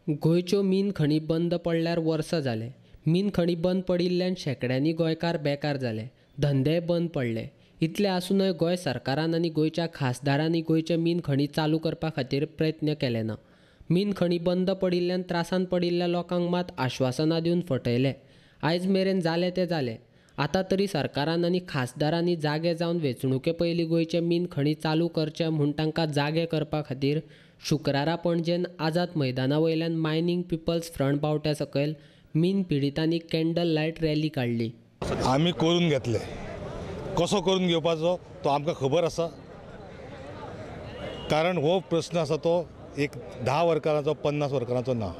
गोंयच्यो मीन खणी बंद पडल्यार वर्सां जाले. मीन खणी बंद पडिल्ल्यान शेकड्यांनी गोंयकार बेकार जाले. धंदेय बंद पडले. इतले आसूनय गोंय सरकारान आनी गोंयच्या खासदारांनी गोंयचे मीन खणी चालू करपा खातीर प्रयत्न केले ना. मीन खणी बंद पडिल्ल्यान त्रासान पडिल्ल्या लोकांक मात आश्वासनां दिवन फटयले. आयज मेरेन जालें तें जालें. आतां तरी सरकारान आनी खासदारांनी जागे जावन वेंचणुके पयलीं गोंयचे मीन खणी चालू करचे म्हूण तांकां जागे करपा खातीर शुक्रारा पणजेन आझाद मैदाना वयल्यान मायनींग पिपल्स फ्रंट पावट्या सकयल मीन पिडितांनी कॅन्डल लायट रॅली काडली. आमी करून घेतले. कसो करून घेवपाचो तो आमकां खबर आसा. कारण हो प्रश्न आसा तो एक 10 वर्करांचो 50 वर्करांचो ना.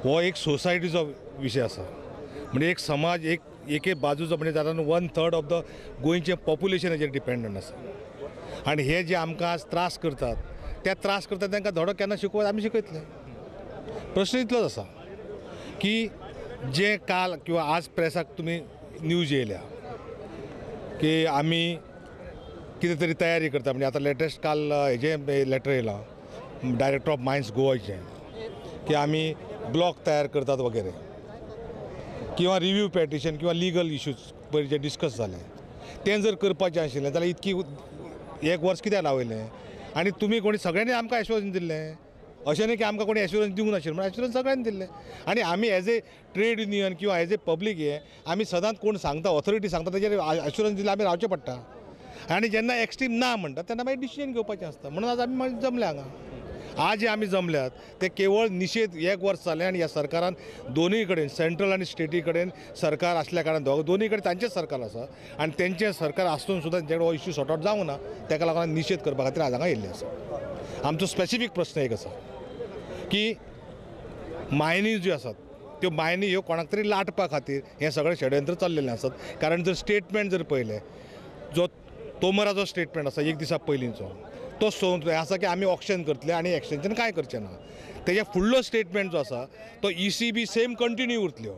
हो एक सोसायटीचो विशय आसा. म्हणजे एक समाज एक बाजूचो म्हणजे जाता 1/3 ऑफ द गोंयचें पॉप्युलेशन हेजेर डिपेंडंट आसा. आनी हे जे आमकां आज त्रास करतात त्या त्रास करतात तांकां धडो केन्ना शिकोवप आमी शिकयतले. प्रश्न इतलोच आसा की जे काल किंवा आज प्रेसाक तुमी न्यूज येयल्या की आमी कितें तरी तयारी करता. म्हणजे आतां लेटेस्ट काल हेजें लेटर येयलां डायरेक्टर ऑफ मायन्स गोवाचें की आमी ब्लॉक तयार करतात वगैरे किंवा रिव्यू पेटिशन किंवा लिगल इश्यूज पयलीं जे डिस्कस जाले तें जर करपाचें आशिल्लें जाल्यार इतकी एक वर्स कित्याक लावयलें. आनी तुमी कोणी सगळ्यांनी आमकां एश्युरन्स दिल्लें. अशें न्ही की आमकां कोणी एश्युरन्स दिवंक नाशिल्लें म्हण एश्युरन्स सगळ्यांनी दिल्लें. आनी आमी एज ए ट्रेड युनियन किंवा एज ए पब्लीक आमी सदांच कोण सांगता ऑथॉरिटी सांगता तेजेर एश्युरन्स दिल्यार आमी रावचें पडटा. आनी जेन्ना एक्स्ट्रीम ना म्हणटा तेन्ना मागीर डिसिजन घेवपाचें आसता. म्हणून आज आमी जमले हांगा. आज जे आमी जमल्यात ते केवळ निशेध एक वर्स जालें आनी ह्या सरकारान दोनूय कडेन सेंट्रल आनी स्टेटी कडेन सरकार आसल्या कारणान दोनूय कडेन तांचेंच सरकार आसा आनी तेंचें सरकार आसून सुद्दां जेन्ना हो इश्यू सॉर्ट आउट जावंक ना तेका लागून निशेध करपा खातीर आज हांगा येयल्ले आसा. आमचो स्पेसिफीक प्रश्न एक आसा की मायनी ज्यो आसात त्यो मायनी ह्यो कोणाक तरी लाटपा खातीर हें सगळें षडयंत्र चल्लेलें आसात. कारण जर स्टेटमेंट जर पळयलें जो तोमराचो स्टेटमेंट आसा एक दिसा पयलींचो तो हें आसा की आमी ऑक्शन करतले आनी एक्सटेंशन कांय करचें ना. तेज्या फुडलो स्टेटमेंट जो आसा तो ECB सेम कंटिन्यू उरतल्यो.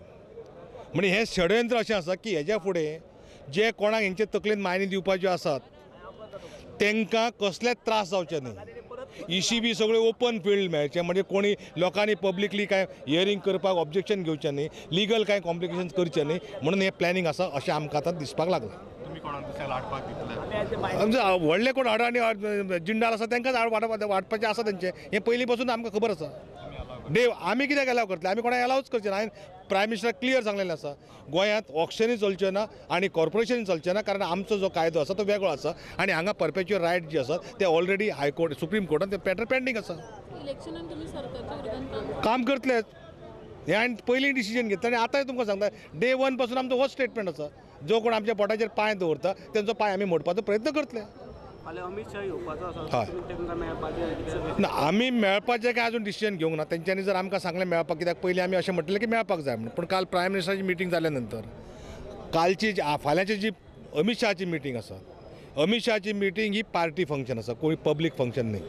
म्हणजे हें षडयंत्र अशें आसा की हेज्या फुडें जे कोणाक हेंचे तकलेन मायनी दिवपाच्यो आसात तांकां कसलेच त्रास जावचे न्ही. ECB सगळें ओपन फिल्ड मेळचें. म्हणजे कोणी लोकांनी पब्लिकली कांय हियरींग करपाक ऑब्जेक्शन घेवचें न्ही. लिगल कांय कॉम्प्लिकेशन्स करचें न्ही म्हणून हें प्लॅनिंग आसा अशें आमकां आतां दिसपाक लागलां. व्हडले कोण आनी जिंडाल आसा तांकांच वाडपाचें आसा तेंचें हें पयलीं पासून आमकां खबर आसा. आमी कित्याक एलाव करतले. आमी कोणाक एलावच करचें ना. हांवें प्रायम मिनिस्टराक क्लियर सांगलेलें आसा गोंयांत ऑक्शनूय चलचें ना आनी कॉर्पोरेशन चलचें ना. कारण आमचो जो कायदो आसा तो वेगळो आसा आनी हांगा परपेच्युअल रायट जे आसात ते ऑलरेडी हायकोर्ट सुप्रीम कोर्टान ते मॅटर पेंडींग आसा. काम करतलेच हें हांवें पयलीं डिसिजन घेतलें आनी आतांय तुमकां सांगता डे 1 पासून आमचो हो स्टेटमेंट आसा. जो कोण आमच्या पोटाचेर पांय दवरता तेंचो पांय आमी मोडपाचो प्रयत्न करतले. ना आमी मेळपाचें काय अजून डिसिजन घेवंक ना. तेंच्यांनी जर आमकां सांगलें मेळपाक कित्याक पयलीं आमी अशें म्हटलें की मेळपाक जाय म्हणून. पूण काल प्रायम मिनिस्टराची मिटींग जाल्या नंतर कालची फाल्यांची जी अमित शहाची मिटींग आसा अमित शहाची मिटींग ही पार्टी फंक्शन आसा कोणी पब्लीक फंक्शन न्ही.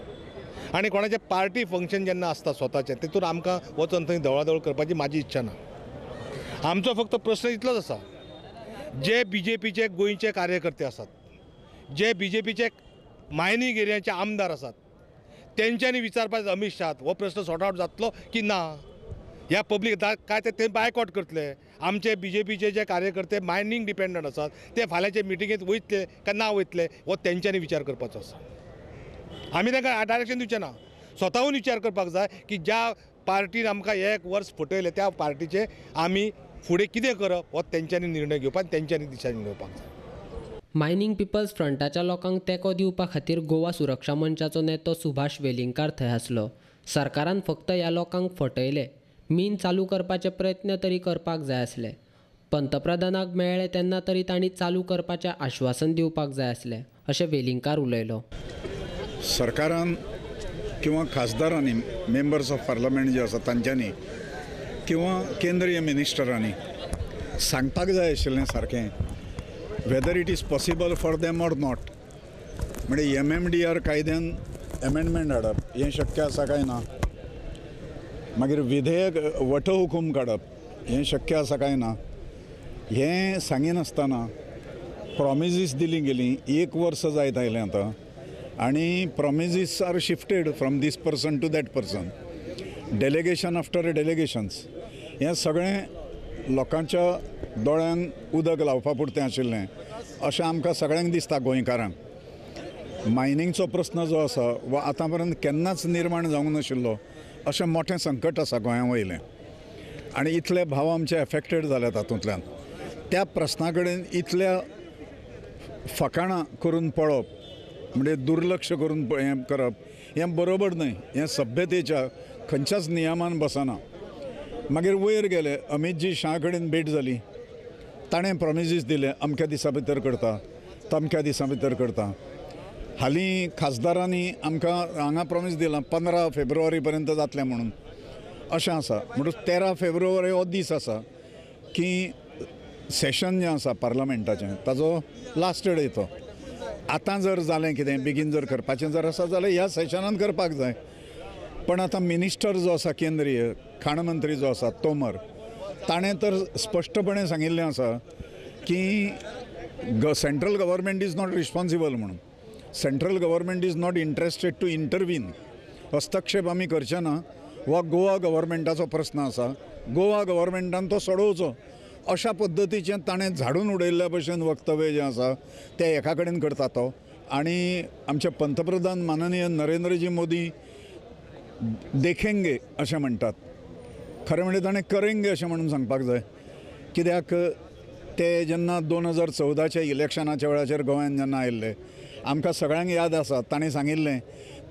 आनी कोणाचें पार्टी फंक्शन जेन्ना आसता स्वताचें तेतून आमकां वचून थंय धवळाधवळ करपाची म्हाजी इच्छा ना. आमचो फक्त प्रश्न इतलोच आसा जे BJPचे गोंयचे कार्यकर्ते आसात जे BJPचे मायनींग एरियाचे आमदार आसात तेंच्यांनी विचारपाचें अमित शहाक हो प्रश्न सॉर्ट आउट जातलो की ना. ह्या पब्लीक काय ते बायकॉट करतले. आमचे BJPचे जे कार्यकर्ते मायनींग डिपेंडंट आसात ते फाल्यांचे मिटिंगेंत वयतले काय ना वयतले हो तेंच्यांनी विचार करपाचो आसा. आमी तांकां डायरेक्शन दिवचें ना. स्वताहून विचार करपाक जाय की ज्या पार्टीन आमकां एक वर्स फटयलें त्या पार्टीचे आमी फुडें कितें करप हो तेंच्यांनी निर्णय घेवपाक तेंच्यांनी दिशांनी घेवपाक जाय. मायनींग पिपल्स फ्रंटाच्या लोकांक तेंको दिवपा खातीर गोवा सुरक्षा मंचाचो नेतो सुभाष वेलिंगकार थंय आसलो. सरकारान फक्त ह्या लोकांक फटयले. मीन चालू करपाचे प्रयत्न तरी करपाक जाय आसले. पंतप्रधानाक मेळ्ळे तेन्ना तरी तांणी चालू करपाचें आश्वासन दिवपाक जाय आसलें अशें वेलिंगकार उलयलो. सरकारान किंवा खासदारांनी मेंबर्स ऑफ पार्लमेंट जे आसा तांच्यांनी किंवा केंद्रीय मिनिस्टरांनी सांगपाक जाय आशिल्लें सारकें whether it is possible for them or not. म्हणजे MMDR कायद्यान एमेंडमेंट हाडप हें शक्य आसा काय ना. मागीर विधेयक वटहुकूम काडप हें शक्य आसा काय ना. हें सांगिनासतना प्रॉमिसीस दिली गेली. 1 वर्स जायत आयलें आतां आनी promises are shifted from this person to that person. Delegation after delegations हें सगळें लोकांच्या दोळ्यांक उदक लावपा पुरतें आशिल्लें अशें आमकां सगळ्यांक दिसता गोंयकारांक। मायनिंगचो प्रस्न जो आसा वो आतां पर्यंत केन्नाच निर्माण जावंक नाशिल्लो अशें मोठें संकट आसा गोंया वयलें आनी इतले भाव आमचे एफेक्टेड जाले तातूंतल्यान। त्या प्रस्ना कडेन इतल्या फकाणां करून पळोवप म्हणजे दुर्लक्ष करून हें करप हें बरोबर न्हय। हें सभ्यतेच्या खंयच्याच नियमान बसना। मागीर वयर गेले, अमितजी शाह कडेन भेट जाली, ताणें प्रॉमिसीस दिले अमक्या दिसा भितर करता, तमक्या दिसा भितर करता। हालीं खासदारांनी आमकां हांगा प्रॉमीस दिलां 15 फेब्रुवारी पर्यंत जातलें म्हणून, अशें आसा। म्हणून 13 फेब्रुवारी हो दीस आसा की सेशन जें आसा पार्लमेंटाचें ताजो लास्ट डे तो। आतां जर जालें कितें बेगीन जर करपाचें जर आसा जाल्यार ह्या सेशनान करपाक जाय। पण आतां मिनिस्टर जो आसा केंद्रीय खाण मंत्री जो आसा तोमर, ताणें तर स्पश्टपणे सांगिल्लें आसा की central government is not responsible म्हणून। Central government is not interested to intervene. हस्तक्षेप आमी करचे ना, हो गोवा गव्हर्मेंटाचो प्रस्न आसा, गोवा गव्हर्मेंटान तो सोडोवचो अशा पद्दतीचें ताणें झाडून उडयल्ल्या भशेन वक्तव्य जें आसा तें एका कडेन करता तो। आनी आमचे पंतप्रधान माननीय नरेंद्रजी मोदी देखेंगे अशें म्हणटात, खरें म्हणजे ताणें करेंगे अशें म्हणून सांगपाक जाय। कित्याक ते जेन्ना 2014च्या इलेक्शनाच्या वेळाचेर गोंयांत जेन्ना आयिल्ले आमकां सगळ्यांक याद आसा, ताणें सांगिल्लें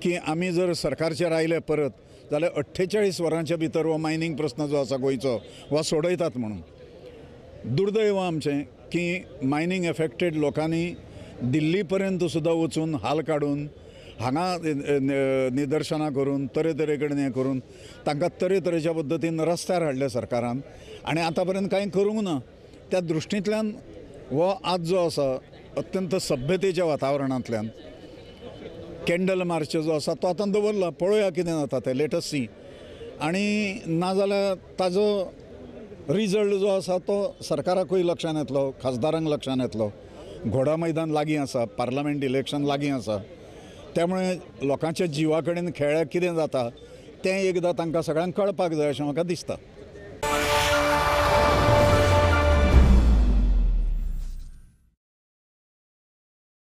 की आमी जर सरकारचेर आयले परत जाल्यार 48 वरांच्या भितर हो मायनींग प्रस्न जो आसा गोंयचो हो सोडयतात म्हणून। दुर्दैव आमचें की मायनींग एफेक्टेड लोकांनी दिल्ली पर्यंत सुद्दां वचून हाल काडून हांगा निदर्शनां करून तरेतरे कडेन हें करून तांकां तरेतरेच्या पद्दतीन रस्त्यार हाडले सरकारान आनी आतां पर्यंत कांय करूंक ना। त्या दृश्टींतल्यान हो आज जो आसा अत्यंत सभ्यतेच्या वातावरणांतल्यान कॅन्डल मार्च जो आसा तो आतां दवरला, पळोवया कितें जाता तें, लेटस सी। आनी नाजाल्यार ताजो रिजल्ट जो आसा तो सरकाराकूय लक्षांत येतलो, खासदारांक लक्षांत येतलो। घोडा मैदान लागीं आसा, पार्लमेंट इलेक्शन लागीं आसा, त्यामुळे लोकांच्या जिवा कडेन खेळ्याक कितें जाता तें एकदां तांकां सगळ्यांक कळपाक जाय अशें म्हाका दिसता।